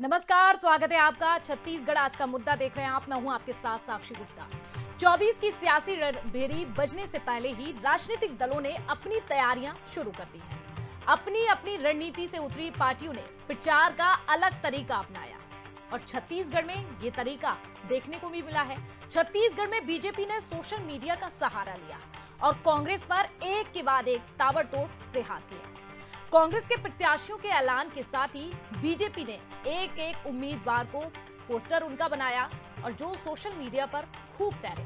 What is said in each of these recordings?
नमस्कार, स्वागत है आपका। छत्तीसगढ़ आज का मुद्दा देख रहे हैं आप। मैं हूं आपके साथ साक्षी गुप्ता। 24 की सियासी रणभेरी बजने से पहले ही राजनीतिक दलों ने अपनी तैयारियां शुरू कर दी हैं। अपनी अपनी रणनीति से उतरी पार्टियों ने प्रचार का अलग तरीका अपनाया और छत्तीसगढ़ में ये तरीका देखने को भी मिला है। छत्तीसगढ़ में बीजेपी ने सोशल मीडिया का सहारा लिया और कांग्रेस पर एक के बाद एक ताबड़तोड़ प्रहार किए। कांग्रेस के प्रत्याशियों के ऐलान के साथ ही बीजेपी ने एक एक उम्मीदवार को पोस्टर उनका बनाया और जो सोशल मीडिया पर खूब तैरे।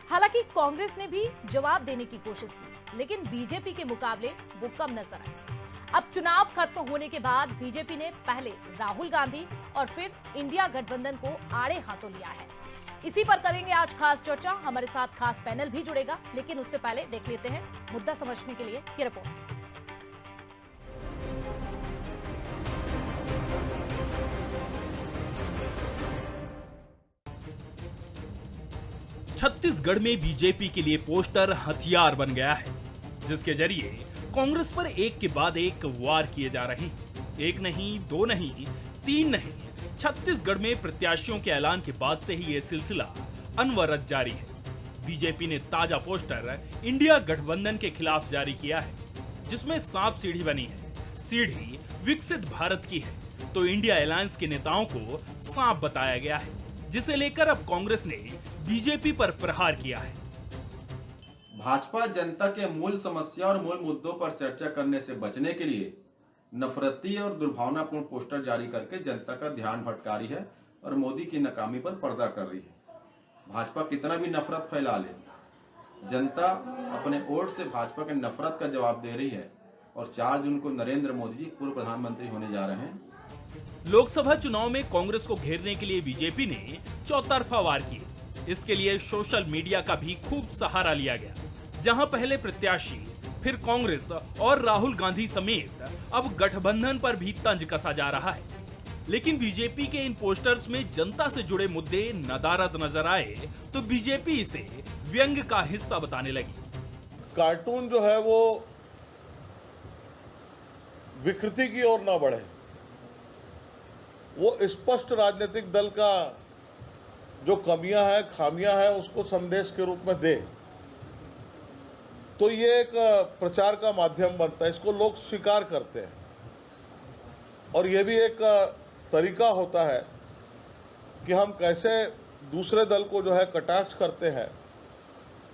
हालांकि कांग्रेस ने भी जवाब देने की कोशिश की, लेकिन बीजेपी के मुकाबले वो कम नजर आई। अब चुनाव खत्म होने के बाद बीजेपी ने पहले राहुल गांधी और फिर इंडिया गठबंधन को आड़े हाथों लिया है। इसी पर करेंगे आज खास चर्चा। हमारे साथ खास पैनल भी जुड़ेगा, लेकिन उससे पहले देख लेते हैं मुद्दा समझने के लिए ये रिपोर्ट। छत्तीसगढ़ में बीजेपी के लिए पोस्टर हथियार बन गया है, जिसके जरिए कांग्रेस पर एक के बाद एक वार किए जा रहे हैं। एक नहीं, दो नहीं, तीन नहीं, छत्तीसगढ़ में प्रत्याशियों के ऐलान के बाद से ही यह सिलसिला अनवरत जारी है। बीजेपी ने ताजा पोस्टर इंडिया गठबंधन के खिलाफ जारी किया है, जिसमें सांप सीढ़ी बनी है। सीढ़ी विकसित भारत की है तो इंडिया अलायंस के नेताओं को सांप बताया गया है, जिसे लेकर अब कांग्रेस ने बीजेपी पर प्रहार किया है। भाजपा जनता के मूल समस्या और मूल मुद्दों पर चर्चा करने से बचने के लिए नफरती और दुर्भावनापूर्ण पोस्टर जारी करके जनता का ध्यान भटका रही है और मोदी की नाकामी पर पर्दा कर रही है। भाजपा कितना भी नफरत फैला ले, जनता अपने वोट से भाजपा के नफरत का जवाब दे रही है और 4 जून को नरेंद्र मोदी जी पूर्व प्रधानमंत्री होने जा रहे हैं। लोकसभा चुनाव में कांग्रेस को घेरने के लिए बीजेपी ने चौतरफा वार किए। इसके लिए सोशल मीडिया का भी खूब सहारा लिया गया, जहां पहले प्रत्याशी, फिर कांग्रेस और राहुल गांधी समेत अब गठबंधन पर भी तंज कसा जा रहा है। लेकिन बीजेपी के इन पोस्टर्स में जनता से जुड़े मुद्दे नदारद नजर आए तो बीजेपी इसे व्यंग्य का हिस्सा बताने लगी। कार्टून जो है वो विकृति की ओर ना बढ़े, वो स्पष्ट राजनीतिक दल का जो कमियां हैं, खामियां हैं, उसको संदेश के रूप में दे, तो ये एक प्रचार का माध्यम बनता है। इसको लोग स्वीकार करते हैं और ये भी एक तरीका होता है कि हम कैसे दूसरे दल को जो है कटाक्ष करते हैं,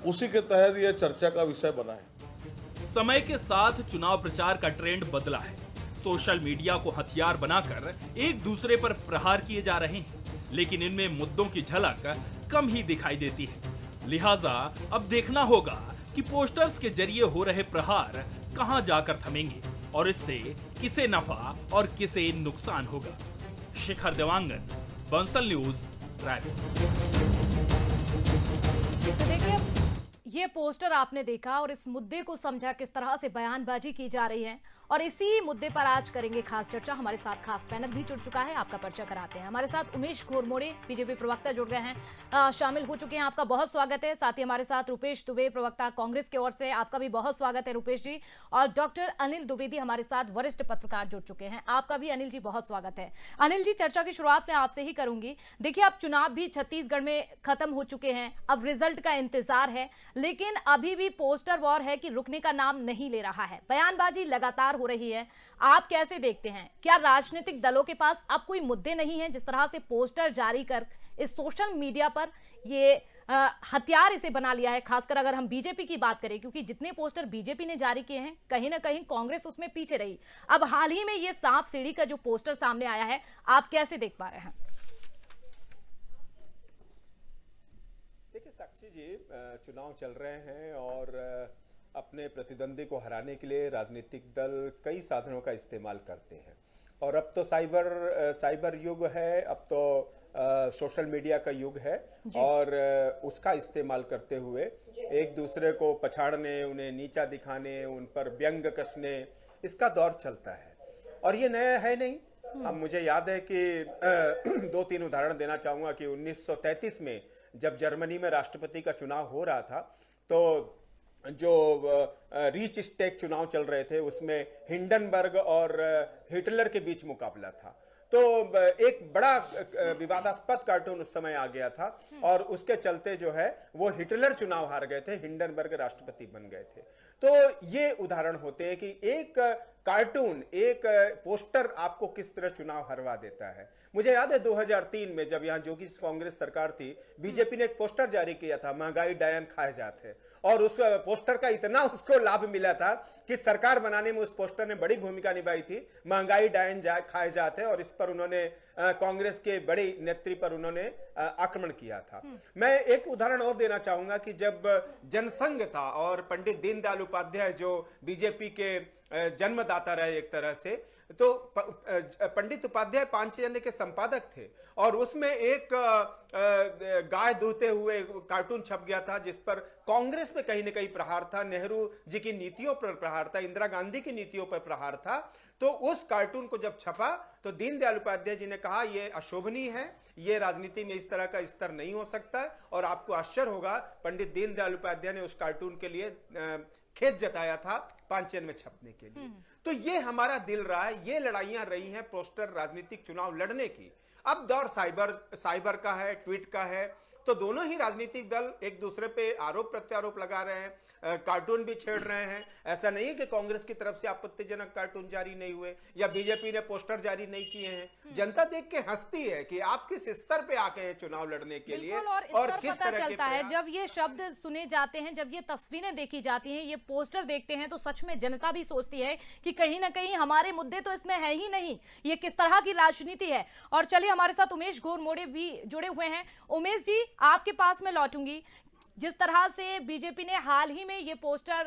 उसी के तहत ये चर्चा का विषय बना है। समय के साथ चुनाव प्रचार का ट्रेंड बदला है। सोशल मीडिया को हथियार बनाकर एक दूसरे पर प्रहार किए जा रहे हैं, लेकिन इनमें मुद्दों की झलक कम ही दिखाई देती है। लिहाजा अब देखना होगा कि पोस्टर्स के जरिए हो रहे प्रहार कहां जाकर थमेंगे और इससे किसे नफा और किसे नुकसान होगा। शिखर देवांगन, बंसल न्यूज, रायपुर। तो देखिए, ये पोस्टर आपने देखा और इस मुद्दे को समझा किस तरह से बयानबाजी की जा रही है, और इसी मुद्दे पर आज करेंगे खास चर्चा। हमारे साथ खास पैनल भी जुड़ चुका है, आपका परिचय कराते हैं। हमारे साथ उमेश घोरमोड़े, बीजेपी प्रवक्ता, जुड़ गए हैं, शामिल हो चुके हैं। आपका बहुत स्वागत है। साथ ही हमारे साथ रुपेश दुबे, प्रवक्ता कांग्रेस की ओर से, आपका भी बहुत स्वागत है रुपेश जी। और डॉक्टर अनिल द्विवेदी हमारे साथ वरिष्ठ पत्रकार जुड़ चुके हैं, आपका भी अनिल जी बहुत स्वागत है। अनिल जी, चर्चा की शुरुआत में आपसे ही करूंगी। देखिए, अब चुनाव भी छत्तीसगढ़ में खत्म हो चुके हैं, अब रिजल्ट का इंतजार है, लेकिन अभी भी पोस्टर वॉर है कि रुकने का नाम नहीं ले रहा है। बयानबाजी लगातार हो रही है, आप कैसे देखते हैं? क्या राजनीतिक दलों के पास अब कोई मुद्दे नहीं हैं? जिस तरह से पोस्टर जारी कर इस सोशल मीडिया पर ये हथियार इसे बना लिया है, खासकर अगर हम बीजेपी की बात करें, क्योंकि जितने पोस्टर बीजेपी ने जारी किए हैं, कहीं ना कहीं कांग्रेस उसमें पीछे रही। अब हाल ही में ये सांप सीढ़ी का जो पोस्टर सामने आया है, आप कैसे देख पा रहे हैं? देखिए साक्षी जी, चुनाव चल रहे हैं और अपने प्रतिद्वंदी को हराने के लिए राजनीतिक दल कई साधनों का इस्तेमाल करते हैं। और अब तो साइबर युग है, अब तो सोशल मीडिया का युग है और उसका इस्तेमाल करते हुए एक दूसरे को पछाड़ने, उन्हें नीचा दिखाने, उन पर व्यंग कसने, इसका दौर चलता है। और ये नया है नहीं। अब मुझे याद है कि 2-3 उदाहरण देना चाहूँगा कि 1933 में जब जर्मनी में राष्ट्रपति का चुनाव हो रहा था, तो जो रीच स्टेक चुनाव चल रहे थे, उसमें हिंडनबर्ग और हिटलर के बीच मुकाबला था। तो एक बड़ा विवादास्पद कार्टून उस समय आ गया था और उसके चलते जो है वो हिटलर चुनाव हार गए थे, हिंडनबर्ग राष्ट्रपति बन गए थे। तो ये उदाहरण होते हैं कि एक कार्टून, एक पोस्टर आपको किस तरह चुनाव हरवा देता है। मुझे याद है 2003 में जब यहाँ जोगी कांग्रेस सरकार थी, बीजेपी ने एक पोस्टर जारी किया था, महंगाई डायन खाए जाते, और उस पोस्टर का इतना उसको लाभ मिला था कि सरकार बनाने में उस पोस्टर ने बड़ी भूमिका निभाई थी। महंगाई डायन खाए जाते, और इस पर उन्होंने कांग्रेस के बड़ी नेत्री पर उन्होंने आक्रमण किया था। मैं एक उदाहरण और देना चाहूंगा कि जब जनसंघ था और पंडित दीनदयाल उपाध्याय जो बीजेपी के जन्मदाता रहे एक तरह से, तो पंडित उपाध्याय पांचजन्य के संपादक थे, और उसमें एक गाय दूहते हुए कार्टून छप गया था जिस पर कांग्रेस पे कहीं न कहीं प्रहार था, नेहरू जी की नीतियों पर प्रहार था, इंदिरा गांधी की नीतियों पर प्रहार था। तो उस कार्टून को जब छपा तो दीनदयाल उपाध्याय जी ने कहा ये अशोभनीय है, ये राजनीति में इस तरह का स्तर नहीं हो सकता, और आपको आश्चर्य होगा पंडित दीनदयाल उपाध्याय ने उस कार्टून के लिए खेद जताया था पांचजन्य में छपने के लिए। तो ये हमारा दिल रहा है, ये लड़ाइयां रही हैं पोस्टर राजनीतिक चुनाव लड़ने की। अब दौर साइबर का है, ट्वीट का है, तो दोनों ही राजनीतिक दल एक दूसरे पे आरोप प्रत्यारोप लगा रहे हैं, कार्टून भी छेड़ रहे हैं। ऐसा नहीं है कि कांग्रेस की तरफ से आपत्तिजनक कार्टून जारी नहीं हुए या बीजेपी ने पोस्टर जारी नहीं किए हैं। जनता देख के हंसती है कि आप किस स्तर पे आके हैं चुनाव लड़ने के लिए, और किस तरह चलता है। जब ये शब्द सुने जाते हैं, जब ये तस्वीरें देखी जाती हैं, ये पोस्टर देखते हैं, तो सच में जनता भी सोचती है कि कहीं ना कहीं हमारे मुद्दे तो इसमें है ही नहीं, ये किस तरह की राजनीति है। और चलिए हमारे साथ उमेश घोरमोड़े भी जुड़े हुए हैं। उमेश जी, आपके पास मैं लौटूंगी। जिस तरह से बीजेपी ने हाल ही में ये पोस्टर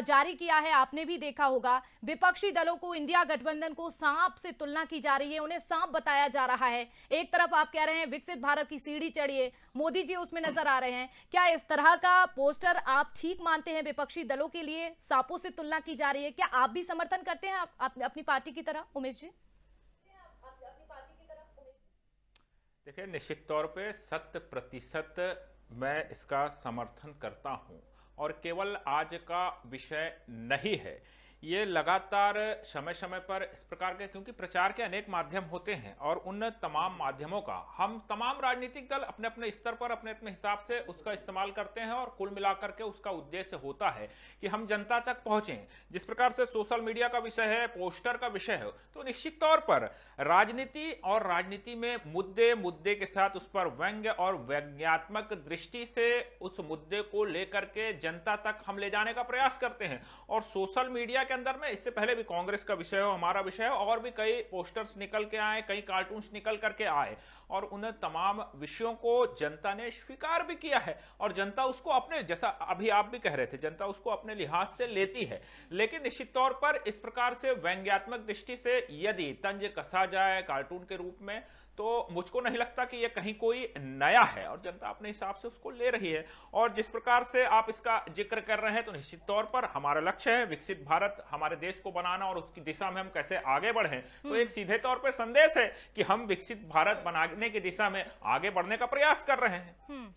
जारी किया है, आपने भी देखा होगा, विपक्षी दलों को, इंडिया गठबंधन को सांप से तुलना की जा रही है, उन्हें सांप बताया जा रहा है। एक तरफ आप कह रहे हैं विकसित भारत की सीढ़ी चढ़िए, मोदी जी उसमें नजर आ रहे हैं। क्या इस तरह का पोस्टर आप ठीक मानते हैं? विपक्षी दलों के लिए सांपों से तुलना की जा रही है, क्या आप भी समर्थन करते हैं अपनी पार्टी की तरह? उमेश जी, देखिए, निश्चित तौर पे 100% मैं इसका समर्थन करता हूं, और केवल आज का विषय नहीं है, ये लगातार समय समय पर इस प्रकार के, क्योंकि प्रचार के अनेक माध्यम होते हैं, और उन तमाम माध्यमों का हम तमाम राजनीतिक दल अपने अपने स्तर पर अपने अपने हिसाब से उसका इस्तेमाल करते हैं, और कुल मिलाकर के उसका उद्देश्य होता है कि हम जनता तक पहुंचें। जिस प्रकार से सोशल मीडिया का विषय है, पोस्टर का विषय है, तो निश्चित तौर पर राजनीति और राजनीति में मुद्दे के साथ उस पर व्यंग्य और व्यंग्यात्मक दृष्टि से उस मुद्दे को लेकर के जनता तक हम ले जाने का प्रयास करते हैं। और सोशल मीडिया के अंदर में इससे पहले भी कांग्रेस का विषय हो, हमारा विषय हो, और भी कई पोस्टर्स निकल के आए, कई कार्टून्स निकल करके आए, और उन तमाम विषयों को जनता ने स्वीकार भी किया है, और जनता उसको अपने, जैसा अभी आप भी कह रहे थे, जनता उसको अपने लिहाज से लेती है। लेकिन निश्चित तौर पर इस प्रकार से व्यंग्यात्मक दृष्टि से यदि तंज कसा जाए कार्टून के रूप में, तो मुझको नहीं लगता कि यह कहीं कोई नया है, और जनता अपने हिसाब से उसको ले रही है। और जिस प्रकार से आप इसका जिक्र कर रहे हैं, तो निश्चित तौर पर हमारा लक्ष्य है विकसित भारत, हमारे देश को बनाना, और उसकी दिशा में हम कैसे आगे बढ़ें। तो एक सीधे तौर पर संदेश है कि हम विकसित भारत बनाने की दिशा में आगे बढ़ने का प्रयास कर रहे हैं।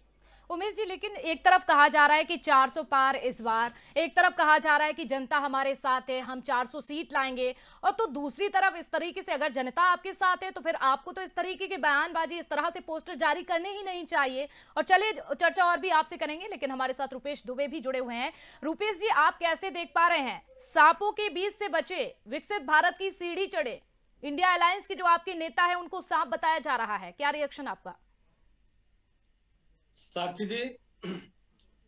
उमेश जी, लेकिन एक तरफ कहा जा रहा है कि 400 पार इस बार, एक तरफ कहा जा रहा है कि जनता हमारे साथ है, हम 400 सीट लाएंगे, और तो दूसरी तरफ इस तरीके से अगर जनता आपके साथ है तो फिर आपको तो इस तरीके की बयानबाजी, इस तरह से पोस्टर जारी करने ही नहीं चाहिए। और चलिए चर्चा और भी आपसे करेंगे, लेकिन हमारे साथ रुपेश दुबे भी जुड़े हुए हैं। रुपेश जी, आप कैसे देख पा रहे हैं, सांपों के बीच से बचे, विकसित भारत की सीढ़ी चढ़े, इंडिया अलायंस के जो आपके नेता है उनको सांप बताया जा रहा है, क्या रिएक्शन आपका? साक्षी जी,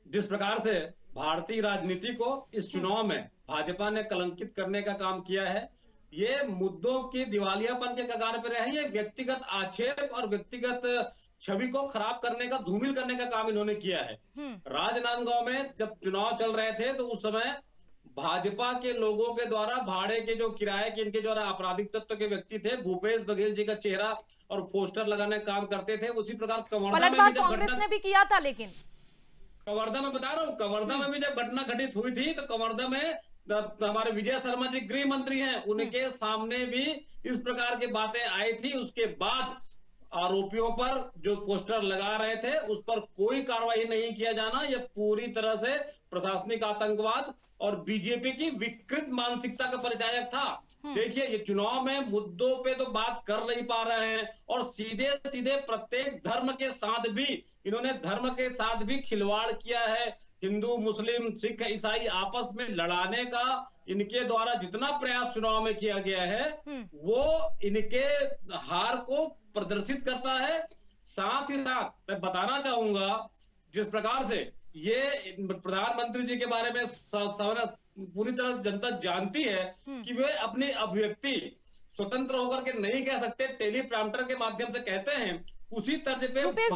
जिस प्रकार से भारतीय राजनीति को इस चुनाव में भाजपा ने कलंकित करने का काम किया है, ये मुद्दों की दिवालियापन के कगार पर है। ये व्यक्तिगत आक्षेप और व्यक्तिगत छवि को खराब करने का, धूमिल करने का काम इन्होंने किया है। राजनांदगांव में जब चुनाव चल रहे थे तो उस समय भाजपा के लोगों के द्वारा भाड़े के जो किराए के इनके द्वारा आपराधिक तत्व के व्यक्ति थे, भूपेश बघेल जी का चेहरा और पोस्टर लगाने का काम करते थे। उसी प्रकार कवर्धा में भी जब कांग्रेस ने भी किया था, लेकिन कवर्धा में बता रहा हूँ, कवर्धा में भी जब घटना घटित हुई थी तो कवर्धा में हमारे विजय शर्मा जी गृह मंत्री हैं, उनके सामने भी इस प्रकार की बातें आई थी। उसके बाद आरोपियों पर जो पोस्टर लगा रहे थे उस पर कोई कार्रवाई नहीं किया जाना, यह पूरी तरह से प्रशासनिक आतंकवाद और बीजेपी की विकृत मानसिकता का परिचायक था। देखिए, ये चुनाव में मुद्दों पे तो बात कर नहीं पा रहे हैं और सीधे सीधे प्रत्येक धर्म के साथ भी इन्होंने खिलवाड़ किया है। हिंदू, मुस्लिम, सिख, ईसाई आपस में लड़ाने का इनके द्वारा जितना प्रयास चुनाव में किया गया है वो इनके हार को प्रदर्शित करता है। साथ ही साथ मैं बताना चाहूंगा, जिस प्रकार से ये प्रधानमंत्री जी के बारे में पूरी तरह जनता जानती है कि वे अपनी अभिव्यक्ति स्वतंत्र होकर के नहीं कह सकते, टेलीप्रॉम्प्टर के माध्यम से कहते हैं। उसी तर्ज पे रूपेश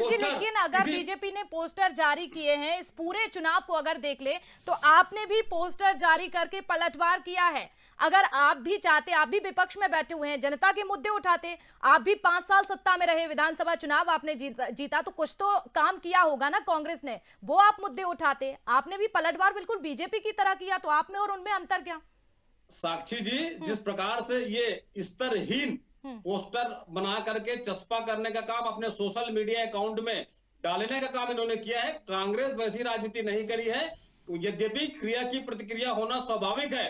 जी, लेकिन अगर बीजेपी ने पोस्टर जारी किए हैं, इस पूरे चुनाव को अगर देख ले तो आपने भी पोस्टर जारी करके पलटवार किया है। अगर आप भी चाहते, आप भी विपक्ष में बैठे हुए हैं, जनता के मुद्दे उठाते, आप भी 5 साल सत्ता में रहे, विधानसभा चुनाव आपने जीता, तो कुछ तो काम किया होगा ना कांग्रेस ने, वो आप मुद्दे उठाते। आपने भी पलटवार बिल्कुल बीजेपी की तरह किया, तो आप में और उनमें अंतर क्या? साक्षी जी, जिस प्रकार से ये स्तरहीन पोस्टर बना करके चस्पा करने का काम अपने सोशल मीडिया अकाउंट में डालने का काम इन्होंने किया है, कांग्रेस वैसी राजनीति नहीं करी है। यद्यपि क्रिया की प्रतिक्रिया होना स्वाभाविक है,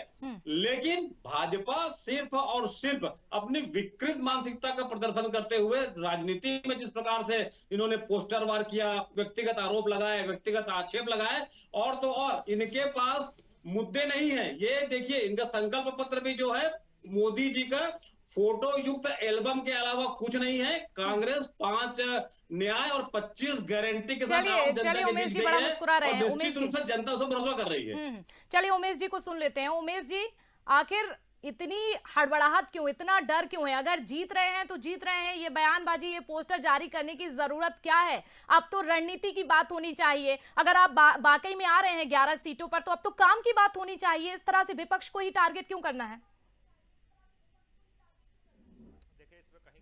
लेकिन भाजपा सिर्फ और सिर्फ अपनी विकृत मानसिकता का प्रदर्शन करते हुए राजनीति में जिस प्रकार से इन्होंने पोस्टर वार किया, व्यक्तिगत आरोप लगाए, व्यक्तिगत आक्षेप लगाए, और तो और इनके पास मुद्दे नहीं है। ये देखिए, इनका संकल्प पत्र भी जो है मोदी जी का फोटो युक्त एल्बम के अलावा कुछ नहीं है। कांग्रेस 5 न्याय और 25 गारंटी के साथ चलिए उमेश जी बड़ा मुस्कुरा रहे हैं, निश्चित रूप से जनता उसे भरोसा कर रही है। चलिए उमेश जी को सुन लेते हैं। उमेश जी, आखिर इतनी हड़बड़ाहट क्यों, इतना डर क्यों है? अगर जीत रहे हैं तो जीत रहे हैं, ये बयानबाजी, ये पोस्टर जारी करने की जरूरत क्या है? अब तो रणनीति की बात होनी चाहिए। अगर आप वाकई में आ रहे हैं 11 सीटों पर, तो अब तो काम की बात होनी चाहिए। इस तरह से विपक्ष को ही टारगेट क्यों करना है?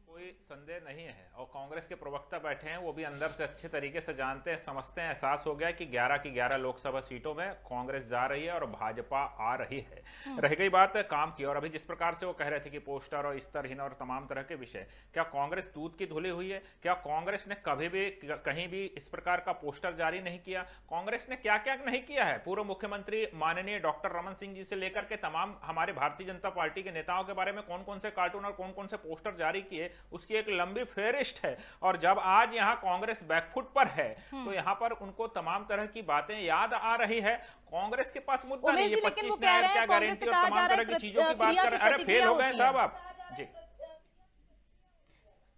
कोई संदेह नहीं है, और कांग्रेस के प्रवक्ता बैठे हैं, वो भी अंदर से अच्छे तरीके से जानते हैं, समझते हैं, एहसास हो गया कि 11 की 11 लोकसभा सीटों में कांग्रेस जा रही है और भाजपा आ रही है। रह गई बात काम की, और अभी जिस प्रकार से वो कह रहे थे कि पोस्टर और स्तरहीन और तमाम तरह के विषय, क्या कांग्रेस दूध की धुली हुई है? क्या कांग्रेस ने कभी भी कहीं भी इस प्रकार का पोस्टर जारी नहीं किया? कांग्रेस ने क्या क्या नहीं किया है? पूर्व मुख्यमंत्री माननीय डॉक्टर रमन सिंह जी से लेकर के तमाम हमारे भारतीय जनता पार्टी के नेताओं के बारे में कौन कौन से कार्टून और कौन कौन से पोस्टर जारी किए, उसकी एक लंबी फेहरिस्त है। और जब आज यहां कांग्रेस बैकफुट पर है, तो यहां पर उनको तमाम तरह की बातें याद आ रही है। कांग्रेस के पास मुद्दा नहीं है, 25 न्याय क्या गारंटी और तमाम तरह की चीजों की बात कर। अरे फेल हो गए साहब आप जी,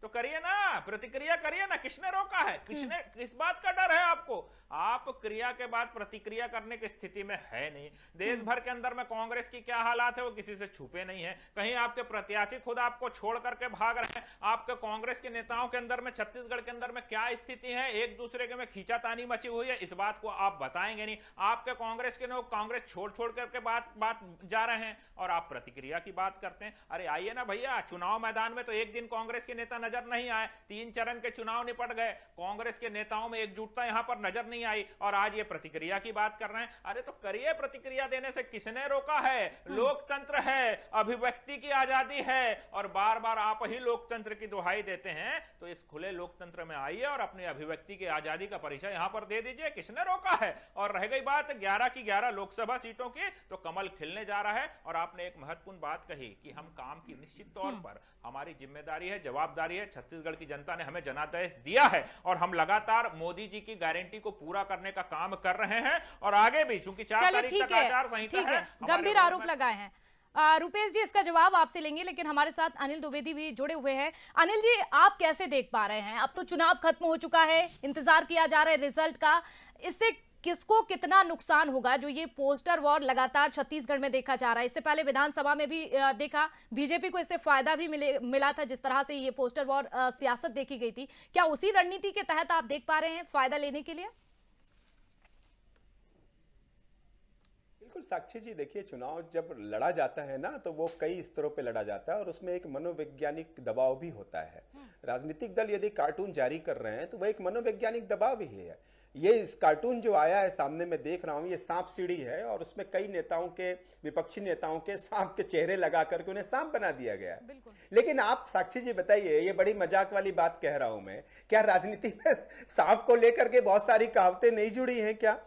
तो करिए ना, प्रतिक्रिया करिए ना। किसने रोका है? किस बात का डर है आपको? आप क्रिया के बाद प्रतिक्रिया करने की स्थिति में है नहीं। देश भर के अंदर में कांग्रेस की क्या हालात है वो किसी से छुपे नहीं है। कहीं आपके प्रत्याशी खुद आपको छोड़ करके भाग रहे हैं। आपके कांग्रेस के नेताओं के अंदर में, छत्तीसगढ़ के अंदर में क्या स्थिति है, एक दूसरे के में खींचातानी मची हुई है, इस बात को आप बताएंगे नहीं। आपके कांग्रेस के लोग कांग्रेस छोड़ करके बात जा रहे हैं और आप प्रतिक्रिया की बात करते हैं। अरे आइए ना भैया, चुनाव मैदान में तो एक दिन कांग्रेस के नेता नजर नहीं आए, 3 चरण के चुनाव निपट गए, कांग्रेस के नेताओं में एकजुटता यहां पर नजर नहीं आई, और आज ये प्रतिक्रिया की बात कर रहे हैं। अरे तो करिए, प्रतिक्रिया देने से किसने रोका है? लोकतंत्र है, अभिव्यक्ति की आजादी है, और बार बार आप ही लोकतंत्र की दुहाई देते हैं। तो इस खुले लोकतंत्र में आइए और अपनी अभिव्यक्ति की आजादी का परिचय यहां पर दे दीजिए। किसने रोका है? और रह गई बात 11 की 11 लोकसभा सीटों की, तो कमल खिलने जा रहा है। और आपने एक महत्वपूर्ण बात कही कि हम काम की, निश्चित तौर पर हमारी जिम्मेदारी है, जवाबदारी है। छत्तीसगढ़ की जनता ने हमें जनादेश दिया है और हम लगातार मोदी जी की गारंटी को पूरा करने का काम कर रहे हैं, और आगे भी, चूंकि 4 तारीख तक आचार संहिता है, गंभीर आरोप लगाए हैं। रूपेश जी, इसका जवाब आपसे लेंगे, लेकिन हमारे साथ अनिल द्विवेदी भी जुड़े हुए हैं। अनिल जी, आप कैसे देख पा रहे हैं? अब तो चुनाव खत्म हो चुका है, इंतजार किया जा रहा है रिजल्ट का। इससे किसको कितना नुकसान होगा? जो ये पोस्टर वॉर लगातार छत्तीसगढ़ में देखा जा रहा है, इससे पहले विधानसभा में भी देखा, बीजेपी को इससे फायदा भी मिला था, जिस तरह से ये पोस्टर वॉर सियासत देखी गई थी। क्या उसी रणनीति के तहत आप देख पा रहे हैं फायदा लेने के लिए? बिल्कुल साक्षी जी, देखिए, चुनाव जब लड़ा जाता है ना, तो वो कई स्तरों पे लड़ा जाता है और उसमें एक मनोवैज्ञानिक दबाव भी होता है। राजनीतिक दल यदि कार्टून जारी कर रहे हैं तो वह एक मनोवैज्ञानिक दबाव ही है। ये इस कार्टून जो आया है सामने में देख रहा हूँ, ये सांप सीढ़ी है, और उसमें कई नेताओं के, विपक्षी नेताओं के सांप के चेहरे लगा करके उन्हें सांप बना दिया गया है। लेकिन आप साक्षी जी बताइए, ये बड़ी मजाक वाली बात कह रहा हूं मैं, क्या राजनीति में सांप को लेकर के बहुत सारी कहावतें नहीं जुड़ी हैं क्या?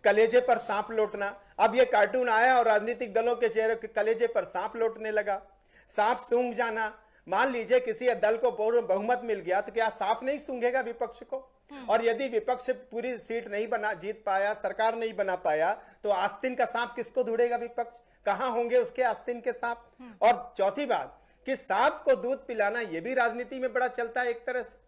कलेजे पर सांप लौटना, अब ये कार्टून आया और राजनीतिक दलों के चेहरे के कलेजे पर सांप लौटने लगा, सांप सूंघ जाना। मान लीजिए किसी दल को बहुमत मिल गया तो क्या सांप नहीं सूंघेगा विपक्ष को? और यदि विपक्ष पूरी सीट नहीं जीत पाया, सरकार नहीं बना पाया, तो आस्तीन का सांप किसको ढूंढेगा विपक्ष? कहां होंगे उसके आस्तीन के सांप? और चौथी बात कि सांप को दूध पिलाना यह भी राजनीति में बड़ा चलता है एक तरह से।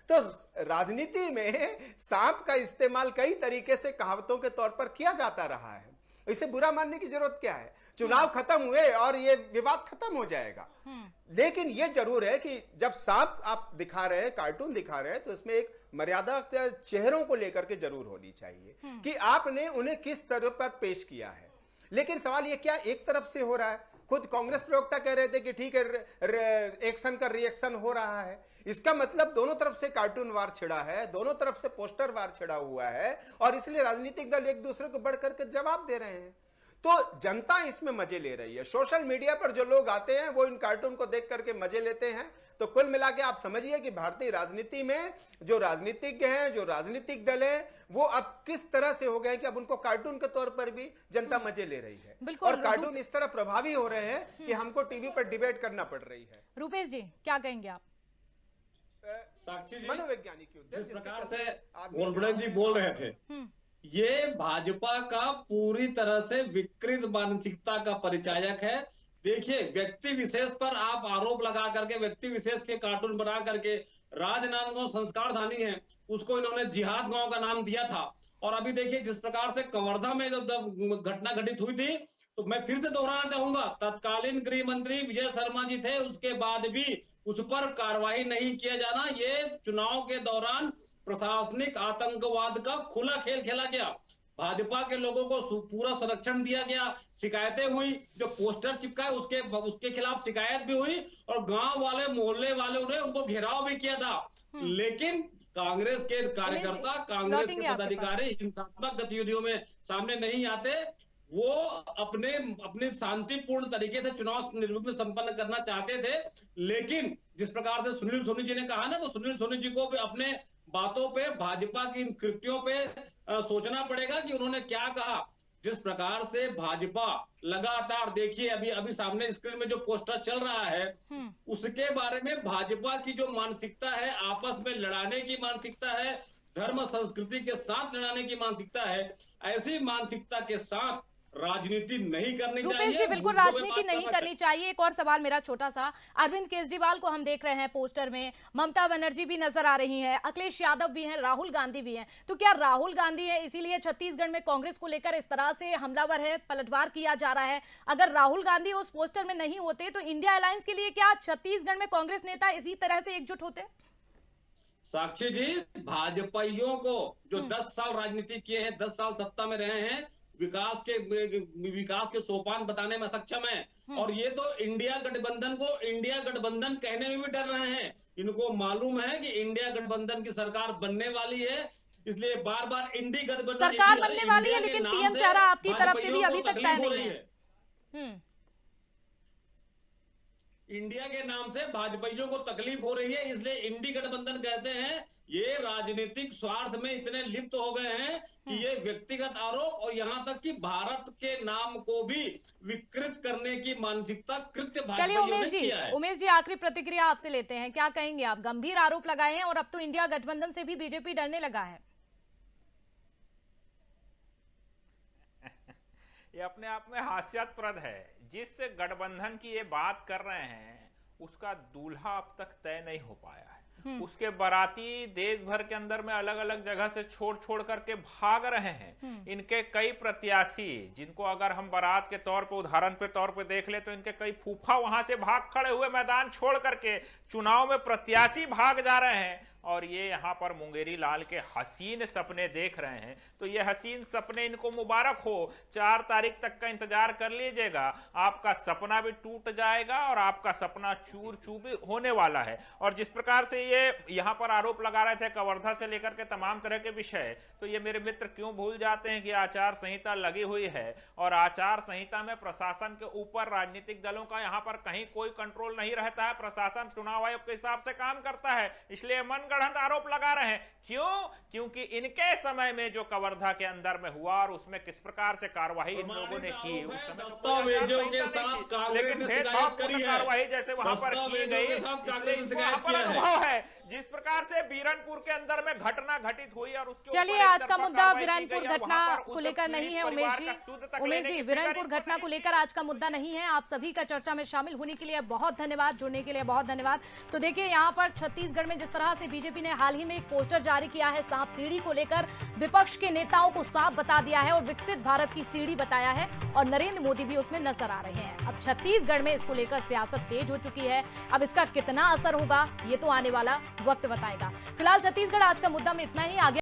तो राजनीति में सांप का इस्तेमाल कई तरीके से कहावतों के तौर पर किया जाता रहा है। इसे बुरा मानने की जरूरत क्या है? चुनाव खत्म हुए और ये विवाद खत्म हो जाएगा। लेकिन ये जरूर है कि जब सांप आप दिखा रहे हैं, कार्टून दिखा रहे हैं, तो इसमें एक मर्यादा चेहरों को लेकर के जरूर होनी चाहिए कि आपने उन्हें किस तरह पर पेश किया है। लेकिन सवाल ये क्या एक तरफ से हो रहा है? खुद कांग्रेस प्रवक्ता कह रहे थे कि ठीक है, एक्शन का रिएक्शन हो रहा है। इसका मतलब दोनों तरफ से कार्टून वार छिड़ा है, दोनों तरफ से पोस्टर वार छिड़ा हुआ है, और इसलिए राजनीतिक दल एक दूसरे को बढ़ करके जवाब दे रहे हैं। तो जनता इसमें मजे ले रही है। सोशल मीडिया पर जो लोग आते हैं वो इन कार्टून को देख करके मजे लेते हैं। तो कुल मिला के आप समझिए कि भारतीय राजनीति में जो राजनीतिज्ञ हैं, जो राजनीतिक दल हैं, वो अब किस तरह से हो गए कि अब उनको कार्टून के तौर पर भी जनता मजे ले रही है। और कार्टून इस तरह प्रभावी हो रहे हैं कि हमको टीवी पर डिबेट करना पड़ रही है। रूपेश जी क्या कहेंगे आप? साक्षी जी, मनोवैज्ञानिक जिस प्रकार से गोलबड़े जी बोल रहे थे, ये भाजपा का पूरी तरह से विकृत मानसिकता का परिचायक है। देखिए, व्यक्ति विशेष पर आप आरोप लगा करके, व्यक्ति विशेष के कार्टून बना करके, राजनांदगांव संस्कारधानी है उसको इन्होंने जिहाद गांव का नाम दिया था। और अभी देखिए जिस प्रकार से कवर्धा में जो घटना घटित हुई थी, तो मैं फिर से दोहराना चाहूंगा, तत्कालीन गृह मंत्री विजय शर्मा जी थे, उसके बाद भी उस पर कार्रवाई नहीं किया जाना, ये चुनाव के दौरान प्रशासनिक आतंकवाद का खुला खेल खेला गया। भाजपा के लोगों को पूरा संरक्षण दिया गया, शिकायतें हुई, जो पोस्टर चिपकाए उसके खिलाफ शिकायत भी हुई, और गांव वाले मोहल्ले वाले ने उनको घेराव भी किया था। लेकिन कांग्रेस के कार्यकर्ता, कांग्रेस के पदाधिकारी हिंसात्मक गतिविधियों में सामने नहीं आते। वो अपने शांतिपूर्ण तरीके से चुनाव निर्विघ्न संपन्न करना चाहते थे। लेकिन जिस प्रकार से सुनील सोनी जी ने कहा ना, तो सुनील सोनी जी को भी अपने बातों पे, भाजपा की इन कृत्यों पे सोचना पड़ेगा कि उन्होंने क्या कहा। जिस प्रकार से भाजपा लगातार, देखिए अभी सामने स्क्रीन में जो पोस्टर चल रहा है, उसके बारे में भाजपा की जो मानसिकता है, आपस में लड़ाने की मानसिकता है, धर्म संस्कृति के साथ लड़ाने की मानसिकता है, ऐसी मानसिकता के साथ राजनीति नहीं करनी चाहिए। रूपेश जी बिल्कुल राजनीति नहीं करनी चाहिए। एक और सवाल मेरा छोटा सा, अरविंद केजरीवाल को हम देख रहे हैं पोस्टर में, ममता बनर्जी भी नजर आ रही हैं, अखिलेश यादव भी हैं, राहुल गांधी भी हैं। तो क्या राहुल गांधी है इसीलिए छत्तीसगढ़ में कांग्रेस को लेकर इस तरह से हमलावर है, पलटवार किया जा रहा है? अगर राहुल गांधी उस पोस्टर में नहीं होते तो इंडिया अलायंस के लिए क्या छत्तीसगढ़ में कांग्रेस नेता इसी तरह से एकजुट होते? साक्षी जी, भाजपाइयों को जो 10 साल राजनीति किए हैं, 10 साल सत्ता में रहे हैं, विकास के सोपान बताने में सक्षम है। और ये तो इंडिया गठबंधन को इंडिया गठबंधन कहने में भी डर रहे हैं। इनको मालूम है कि इंडिया गठबंधन की सरकार बनने वाली है, इसलिए बार बार इंडी गठबंधन सरकार बनने वाली है, लेकिन पीएम चारा आपकी तरफ से भी अभी तक तय नहीं है। इंडिया के नाम से भाजपाइयों को तकलीफ हो रही है, इसलिए इंडी गठबंधन कहते हैं। ये राजनीतिक स्वार्थ में इतने लिप्त हो गए हैं कि ये व्यक्तिगत आरोप और यहाँ तक कि भारत के नाम को भी विकृत करने की मानसिकता कृत्य भाजपाइयों ने किया है। उमेश जी आखिरी प्रतिक्रिया आपसे लेते हैं, क्या कहेंगे आप? गंभीर आरोप लगाए हैं और अब तो इंडिया गठबंधन से भी बीजेपी डरने लगा है। ये अपने आप में हास्यास्पद है। जिस गठबंधन की ये बात कर रहे हैं उसका दूल्हा अब तक तय नहीं हो पाया है। उसके बाराती देश भर के अंदर में अलग अलग जगह से छोड़ करके भाग रहे हैं। इनके कई प्रत्याशी, जिनको अगर हम बारात के तौर पे, उदाहरण पे तौर पे देख ले, तो इनके कई फूफा वहां से भाग खड़े हुए, मैदान छोड़ करके चुनाव में प्रत्याशी भाग जा रहे हैं। और ये यहाँ पर मुंगेरी लाल के हसीन सपने देख रहे हैं। तो ये हसीन सपने इनको मुबारक हो। 4 तारीख तक का इंतजार कर लीजिएगा, आपका सपना भी टूट जाएगा और आपका सपना चूर चूर भी होने वाला है। और जिस प्रकार से ये यहाँ पर आरोप लगा रहे थे कवर्धा से लेकर के तमाम तरह के विषय, तो ये मेरे मित्र क्यों भूल जाते हैं कि आचार संहिता लगी हुई है और आचार संहिता में प्रशासन के ऊपर राजनीतिक दलों का यहाँ पर कहीं कोई कंट्रोल नहीं रहता है। प्रशासन चुनाव आयोग के हिसाब से काम करता है, इसलिए मन मनगढ़ंत आरोप लगा रहे हैं। क्यों? क्योंकि इनके समय में जो कवर्धा के अंदर में हुआ और उसमें किस प्रकार से कार्रवाई इन लोगों ने की, उस समय दस्तावेजों के साथ कांग्रेस ने शिकायत करी है, कार्रवाई जैसे वहां पर की गई, अनुभव है जिस प्रकार से बीरनपुर के अंदर में घटना घटित हुई और उसके चलिए, आज का मुद्दा वीरनपुर घटना को लेकर नहीं है उमेश जी, वीरनपुर घटना को लेकर आज का मुद्दा नहीं है। आप सभी का चर्चा में शामिल होने के लिए बहुत धन्यवाद, जुड़ने के लिए बहुत धन्यवाद। तो देखिए, यहाँ पर छत्तीसगढ़ में जिस तरह से बीजेपी ने हाल ही में एक पोस्टर जारी किया है सांप सीढ़ी को लेकर, विपक्ष के नेताओं को साफ बता दिया है और विकसित भारत की सीढ़ी बताया है, और नरेंद्र मोदी भी उसमें नजर आ रहे हैं। अब छत्तीसगढ़ में इसको लेकर सियासत तेज हो चुकी है। अब इसका कितना असर होगा ये तो आने वाला वक्त बताएगा। फिलहाल छत्तीसगढ़ आज का मुद्दा में इतना ही। आगे